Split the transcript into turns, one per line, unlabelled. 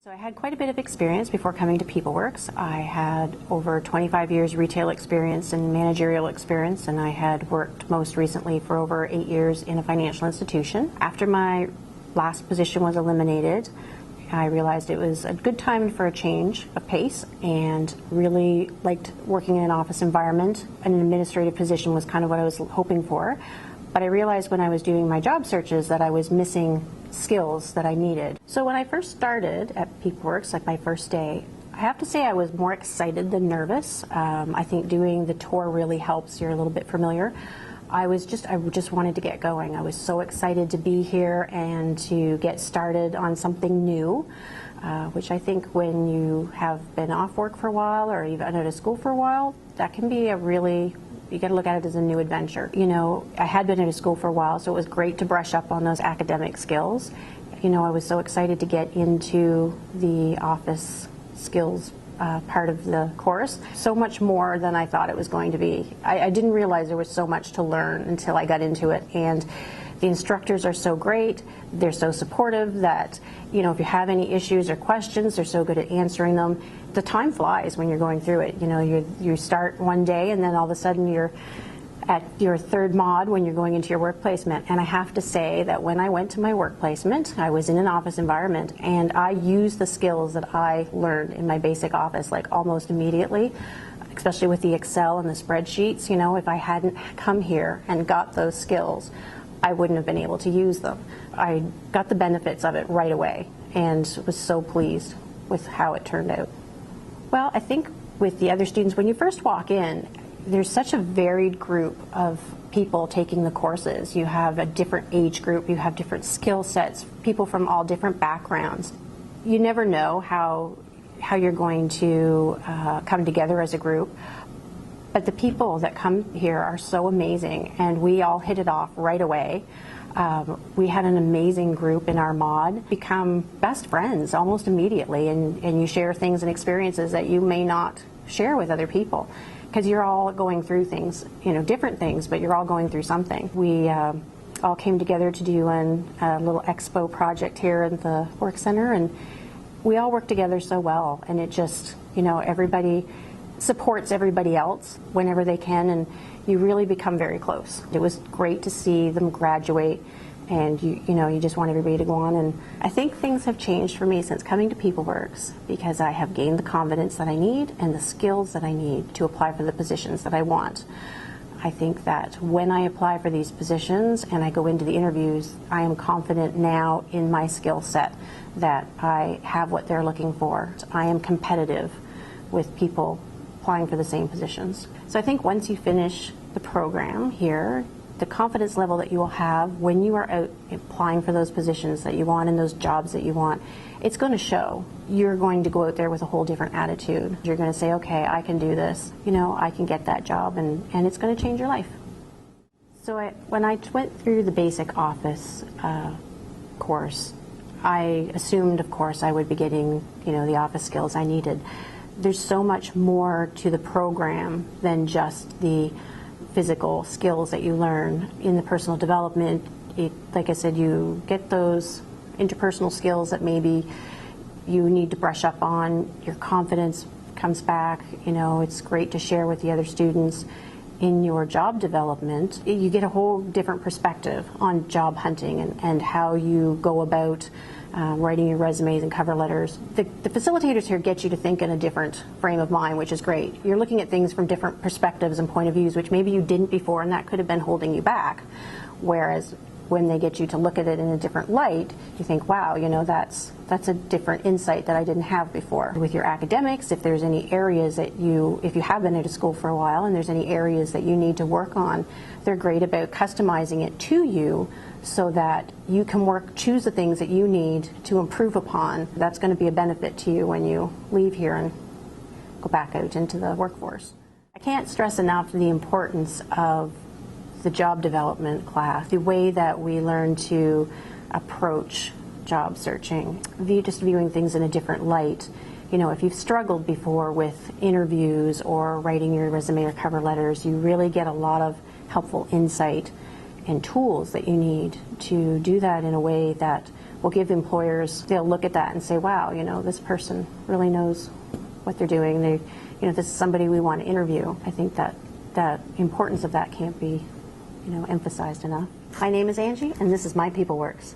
So I had quite a bit of experience before coming to PeopleWorx. I had over 25 years retail experience and managerial experience, and I had worked most recently for over 8 years in a financial institution. After my last position was eliminated, I realized it was a good time for a change of pace and really liked working in an office environment. An administrative position was kind of what I was hoping for. But I realized when I was doing my job searches that I was missing skills that I needed. So when I first started at PeopleWorx, like my first day, I have to say I was more excited than nervous. I think doing the tour really helps. You're a little bit familiar. I just wanted to get going. I was so excited to be here and to get started on something new, which I think when you have been off work for a while or you've been out of school for a while, that can be you got to look at it as a new adventure. You know, I had been out of school for a while, so it was great to brush up on those academic skills. You know, I was so excited to get into the office skills part of the course. So much more than I thought it was going to be. I didn't realize there was so much to learn until I got into it. And the instructors are so great. They're so supportive that, you know, if you have any issues or questions, they're so good at answering them. The time flies when you're going through it. You know, you start one day and then all of a sudden you're at your third mod when you're going into your work placement. And I have to say that when I went to my work placement, I was in an office environment and I used the skills that I learned in my basic office like almost immediately, especially with the Excel and the spreadsheets. You know, if I hadn't come here and got those skills, I wouldn't have been able to use them. I got the benefits of it right away and was so pleased with how it turned out. Well, I think with the other students, when you first walk in, there's such a varied group of people taking the courses. You have a different age group, you have different skill sets, people from all different backgrounds. You never know how you're going to come together as a group. But the people that come here are so amazing, and we all hit it off right away. We had an amazing group in our mod, become best friends almost immediately, and you share things and experiences that you may not share with other people because you're all going through things, you know, different things, but you're all going through something. We all came together to do a little expo project here at the Work Centre, and we all work together so well, and it just, you know, everybody supports everybody else whenever they can, and you really become very close. It was great to see them graduate, and you know, you just want everybody to go on. And I think things have changed for me since coming to PeopleWorx because I have gained the confidence that I need and the skills that I need to apply for the positions that I want. I think that when I apply for these positions and I go into the interviews, I am confident now in my skill set that I have what they're looking for. I am competitive with people applying for the same positions. So I think once you finish the program here, the confidence level that you will have when you are out applying for those positions that you want and those jobs that you want, it's going to show. You're going to go out there with a whole different attitude. You're going to say, okay, I can do this, you know, I can get that job, and it's going to change your life. So when I went through the basic office course, I assumed, of course, I would be getting, you know, the office skills I needed. There's so much more to the program than just the physical skills that you learn in the personal development. Like I said, you get those interpersonal skills that maybe you need to brush up on. Your confidence comes back. You know, it's great to share with the other students. In your job development, you get a whole different perspective on job hunting and how you go about writing your resumes and cover letters. The facilitators here get you to think in a different frame of mind, which is great. You're looking at things from different perspectives and point of views, which maybe you didn't before, and that could have been holding you back. Whereas when they get you to look at it in a different light, you think, wow, you know, that's a different insight that I didn't have before. With your academics, if there's any areas that if you have been out of school for a while and there's any areas that you need to work on, they're great about customizing it to you so that you can choose the things that you need to improve upon. That's going to be a benefit to you when you leave here and go back out into the workforce. I can't stress enough the importance of the job development class, the way that we learn to approach job searching, just viewing things in a different light. You know, if you've struggled before with interviews or writing your resume or cover letters, you really get a lot of helpful insight and tools that you need to do that in a way that will give employers, they'll look at that and say, wow, you know, this person really knows what they're doing. They, you know, this is somebody we want to interview. I think that the importance of that can't be, you know, emphasized enough. My name is Angie, and this is my PeopleWorx.